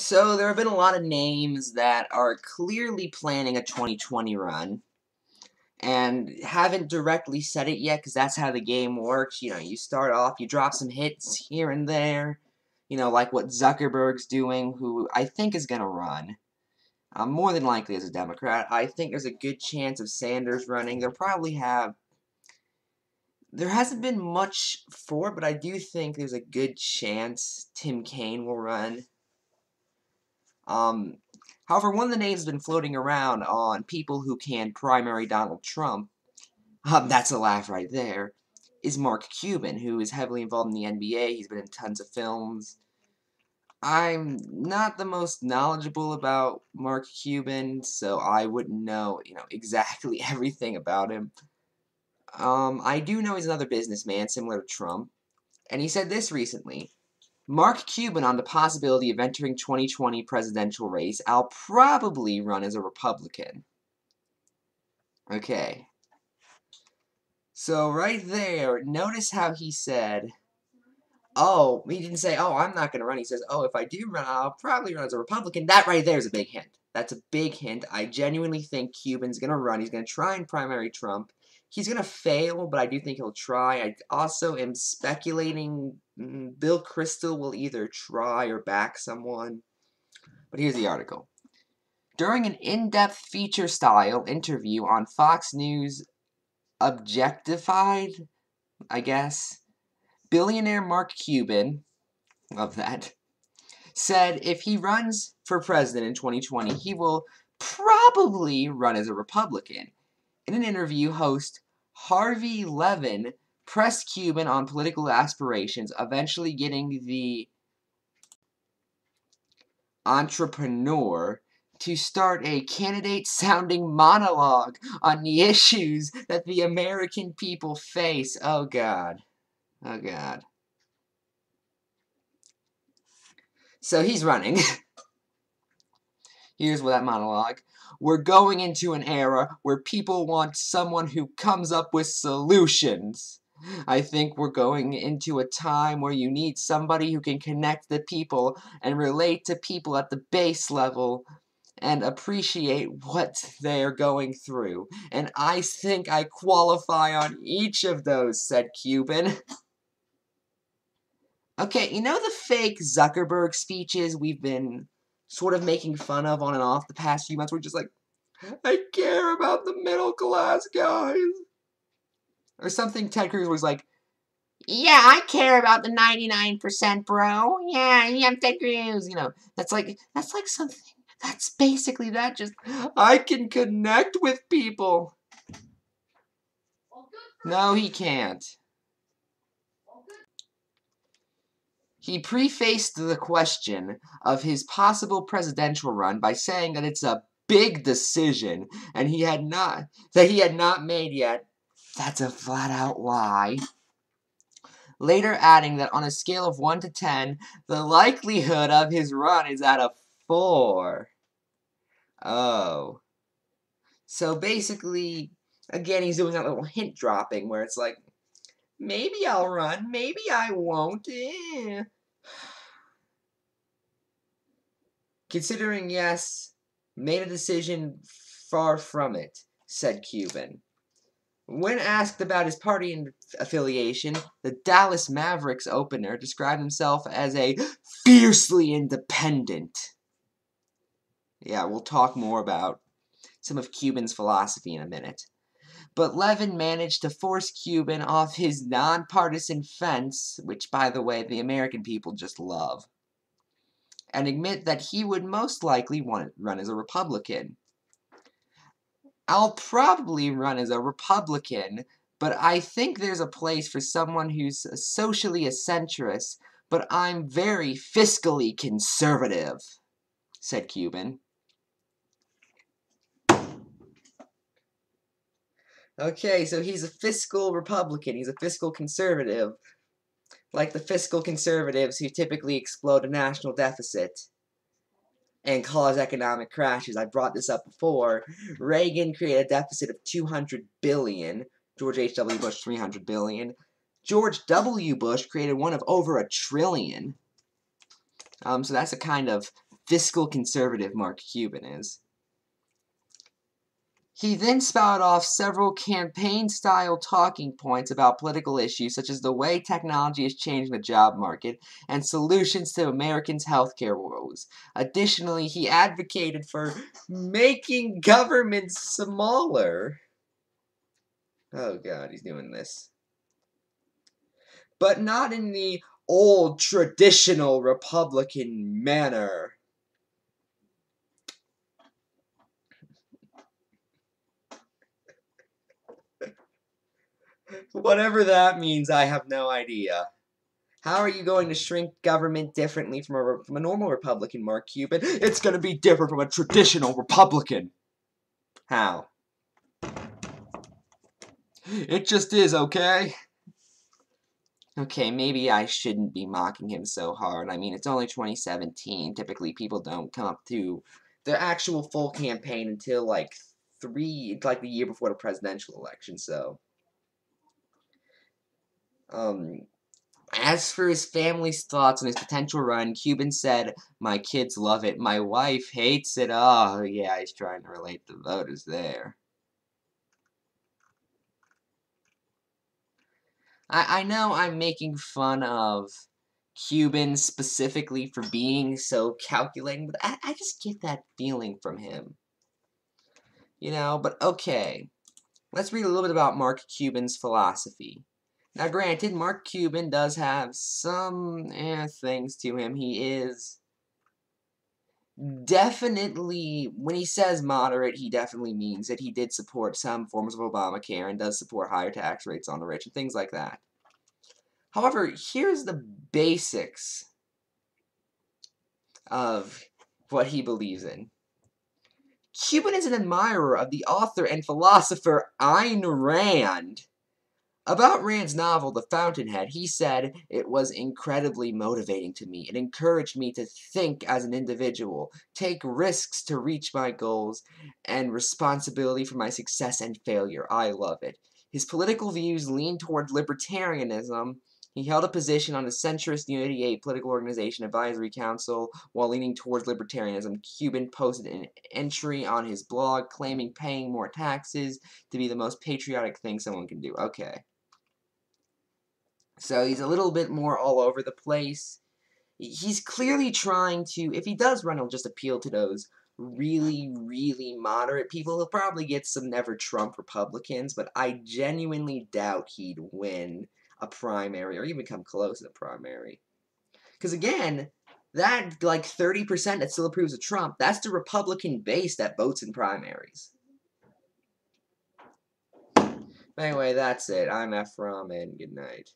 So there have been a lot of names that are clearly planning a 2020 run and haven't directly said it yet because that's how the game works. You know, you start off, you drop some hits here and there, like what Zuckerberg's doing, who I think is going to run. More than likely as a Democrat. I think there's a good chance of Sanders running. There hasn't been much for it, but I do think there's a good chance Tim Kaine will run. However, one of the names has been floating around on people who can primary Donald Trump, that's a laugh right there, is Mark Cuban, who is heavily involved in the NBA. He's been in tons of films. I'm not the most knowledgeable about Mark Cuban, so I wouldn't know, exactly everything about him. I do know he's another businessman, similar to Trump, and he said this recently. Mark Cuban on the possibility of entering 2020 presidential race. I'll probably run as a Republican. Okay. So right there, notice how he said, oh, he didn't say, oh, I'm not going to run. He says, oh, if I do run, I'll probably run as a Republican. That right there is a big hint. That's a big hint. I genuinely think Cuban's going to run. He's going to try and primary Trump. He's going to fail, but I do think he'll try. I also am speculating Bill Kristol will either try or back someone. But here's the article. During an in-depth feature-style interview on Fox News Objectified, I guess, billionaire Mark Cuban, love that, said if he runs for president in 2020, he will probably run as a Republican. In an interview, host Harvey Levin pressed Cuban on political aspirations, eventually getting the entrepreneur to start a candidate-sounding monologue on the issues that the American people face. Oh, God. Oh, God. So he's running. Here's that monologue. We're going into an era where people want someone who comes up with solutions. I think we're going into a time where you need somebody who can connect the people and relate to people at the base level and appreciate what they're going through. And I think I qualify on each of those, said Cuban. Okay, you know the fake Zuckerberg speeches we've been sort of making fun of on and off the past few months? We're just like, I care about the middle class guys. Or something Ted Cruz was like, yeah, I care about the 99%, bro. Yeah, Ted Cruz. That's like something. That's basically that. Just, I can connect with people. No, he can't. He prefaced the question of his possible presidential run by saying that it's a big decision and he had not made yet. That's a flat-out lie. Later adding that on a scale of 1 to 10, the likelihood of his run is at a 4. Oh. So basically, again, he's doing that little hint dropping where it's like, maybe I'll run, maybe I won't. Considering yes, made a decision far from it, said Cuban. When asked about his party affiliation, the Dallas Mavericks opener described himself as a fiercely independent. Yeah, we'll talk more about some of Cuban's philosophy in a minute. But Levin managed to force Cuban off his nonpartisan fence, which, by the way, the American people just love, and admit that he would most likely want to run as a Republican. I'll probably run as a Republican, but I think there's a place for someone who's socially a centrist, but I'm very fiscally conservative, said Cuban. Okay, so he's a fiscal Republican. He's a fiscal conservative. Like the fiscal conservatives who typically explode a national deficit and cause economic crashes. I brought this up before. Reagan created a deficit of $200 billion. George H.W. Bush, $300 billion. George W. Bush created one of over $1 trillion. So that's the kind of fiscal conservative Mark Cuban is. He then spouted off several campaign-style talking points about political issues such as the way technology is changing the job market and solutions to Americans' healthcare woes. Additionally, he advocated for making government smaller. Oh god, he's doing this. But not in the old traditional Republican manner. Whatever that means, I have no idea. How are you going to shrink government differently from a normal Republican, Mark Cuban? It's going to be different from a traditional Republican. How? It just is, okay? Okay, maybe I shouldn't be mocking him so hard. I mean, it's only 2017. Typically, people don't come up to their actual full campaign until, like, the year before the presidential election, so... As for his family's thoughts on his potential run, Cuban said, "My kids love it. My wife hates it." Oh, yeah, he's trying to relate the voters there. I know I'm making fun of Cuban specifically for being so calculating, but I just get that feeling from him. You know, but okay. Let's read a little bit about Mark Cuban's philosophy. Now, granted, Mark Cuban does have some things to him. He is definitely, when he says moderate, he definitely means that he did support some forms of Obamacare and does support higher tax rates on the rich and things like that. However, here's the basics of what he believes in. Cuban is an admirer of the author and philosopher Ayn Rand. About Rand's novel, The Fountainhead, he said, "It was incredibly motivating to me. It encouraged me to think as an individual, take risks to reach my goals, and responsibility for my success and failure. I love it." His political views lean toward libertarianism. He held a position on the centrist Unity 8 political organization advisory council while leaning towards libertarianism. Cuban posted an entry on his blog claiming paying more taxes to be the most patriotic thing someone can do. Okay. So he's a little bit more all over the place. He's clearly trying to, if he does run, he'll just appeal to those really, really moderate people. He'll probably get some never Trump Republicans, but I genuinely doubt he'd win a primary or even come close to a primary. Because again, that like 30% that still approves of Trump, that's the Republican base that votes in primaries. Anyway, that's it. I'm Ephrom, and good night.